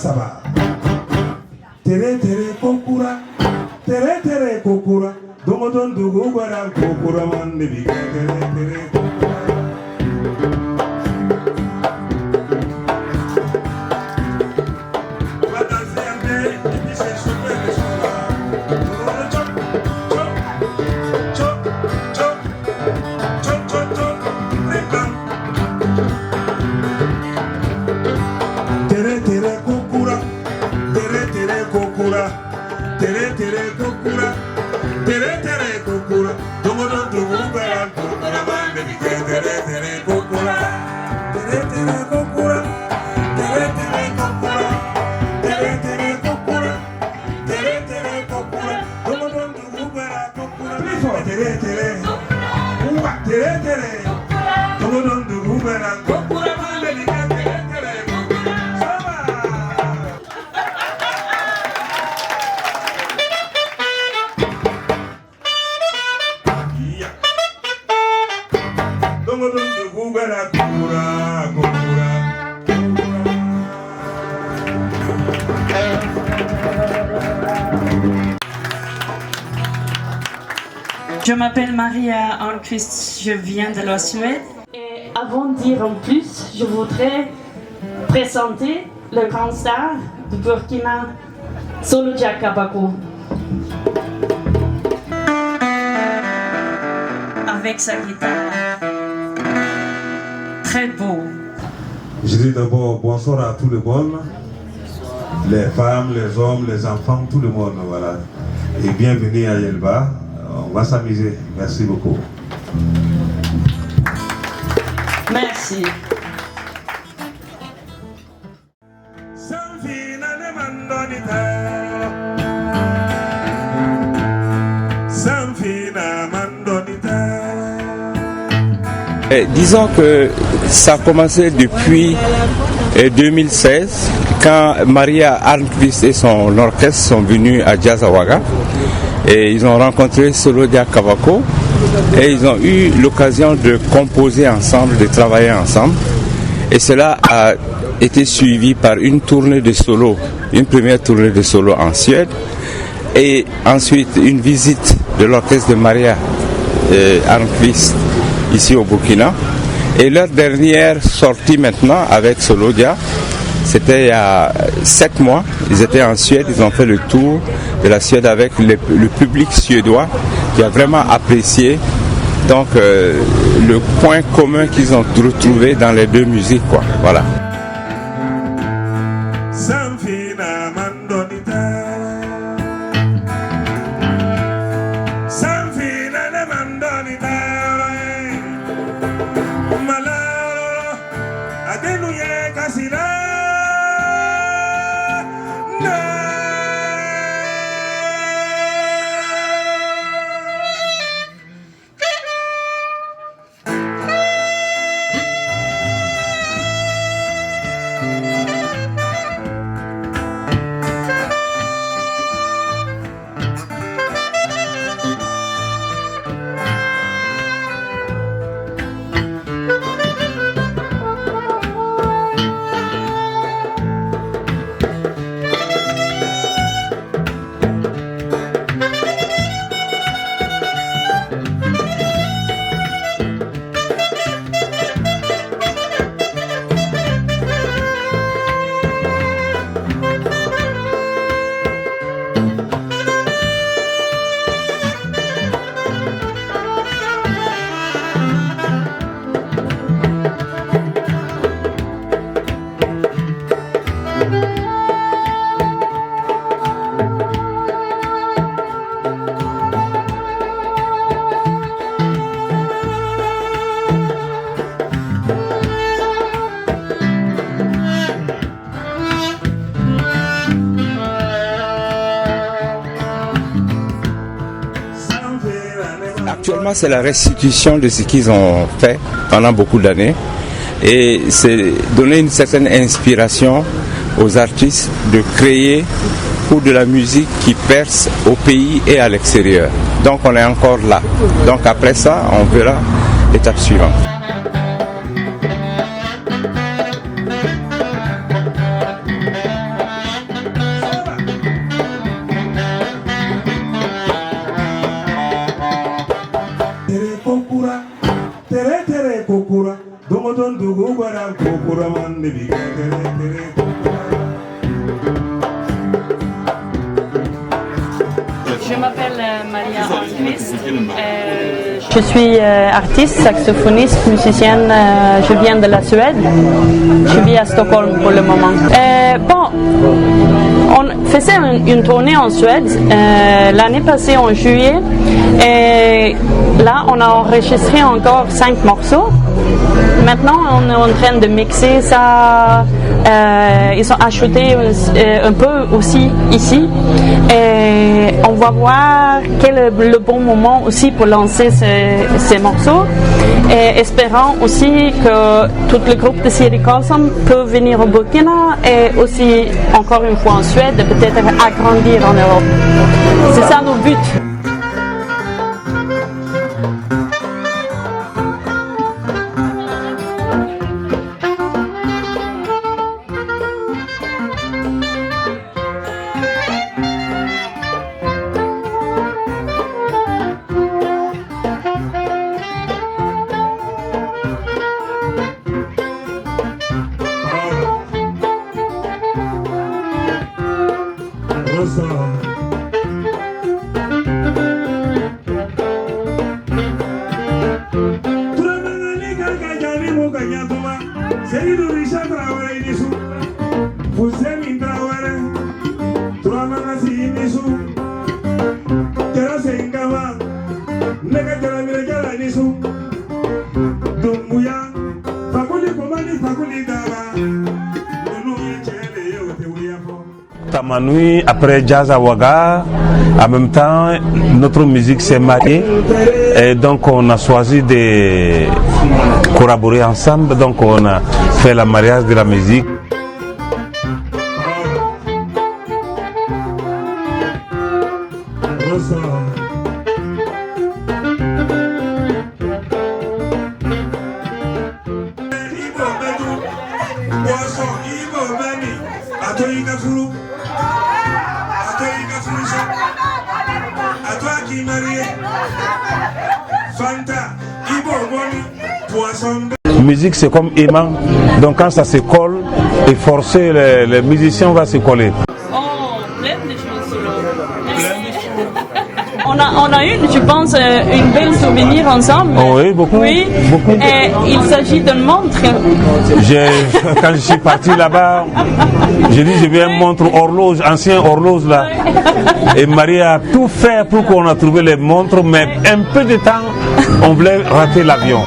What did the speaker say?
saba. Tere tere kokura, tere tere kokura. Domodon dugu bara kokura mande bi tere tere kokura. Je m'appelle Maria Almqvist, je viens de la Suède. Et avant de dire en plus, je voudrais présenter le grand star du Burkina, Solodia Kabako. Avec sa guitare. Très beau. Je dis d'abord bonsoir à tout le monde, les femmes, les hommes, les enfants, tout le monde, voilà. Et bienvenue à Yelva. On va s'amuser. Merci beaucoup. Merci. Disons que ça a commencé depuis 2016 quand Maria Almqvist et son orchestre sont venus à Jazzawaga et ils ont rencontré Solodia Kabako et ils ont eu l'occasion de composer ensemble, de travailler ensemble, et cela a été suivi par une tournée de solo, une première tournée de solo en Suède et ensuite une visite de l'orchestre de Maria Almqvist ici au Burkina. Et leur dernière sortie maintenant avec Solodia, c'était il y a 7 mois. Ils étaient en Suède, ils ont fait le tour de la Suède avec le public suédois qui a vraiment apprécié donc le point commun qu'ils ont retrouvé dans les deux musiques, quoi. Voilà. Actuellement, c'est la restitution de ce qu'ils ont fait pendant beaucoup d'années et c'est donner une certaine inspiration aux artistes de créer ou de la musique qui perce au pays et à l'extérieur. Donc on est encore là. Donc après ça, on verra l'étape suivante. Je m'appelle Maria Hornquist. Je suis artiste, saxophoniste, musicienne. Je viens de la Suède. Je vis à Stockholm pour le moment. On faisait une tournée en Suède l'année passée en juillet. Et là, on a enregistré encore 5 morceaux. Maintenant, on est en train de mixer ça. Ils ont ajouté un peu aussi ici. Et on va voir quel est le bon moment aussi pour lancer ces morceaux. Et espérant aussi que tout le groupe de Siri Karlsson peut venir au Burkina et aussi encore une fois en Suède et peut-être agrandir en Europe. C'est ça nos buts. Tamanui, après Jazz à Ouaga, en même temps, notre musique s'est mariée et donc on a choisi de collaborer ensemble, donc on a fait le mariage de la musique. Musique c'est comme aimant, donc quand ça se colle et forcer les musiciens va se coller. On a eu, je pense, une belle souvenir ensemble. Oh oui, beaucoup. Oui. Beaucoup. Et il s'agit d'une montre. Quand je suis parti là-bas, j'ai dit je veux une montre horloge, ancienne horloge là. Et Marie a tout fait pour qu'on a trouvé les montres, mais un peu de temps, on voulait rater l'avion.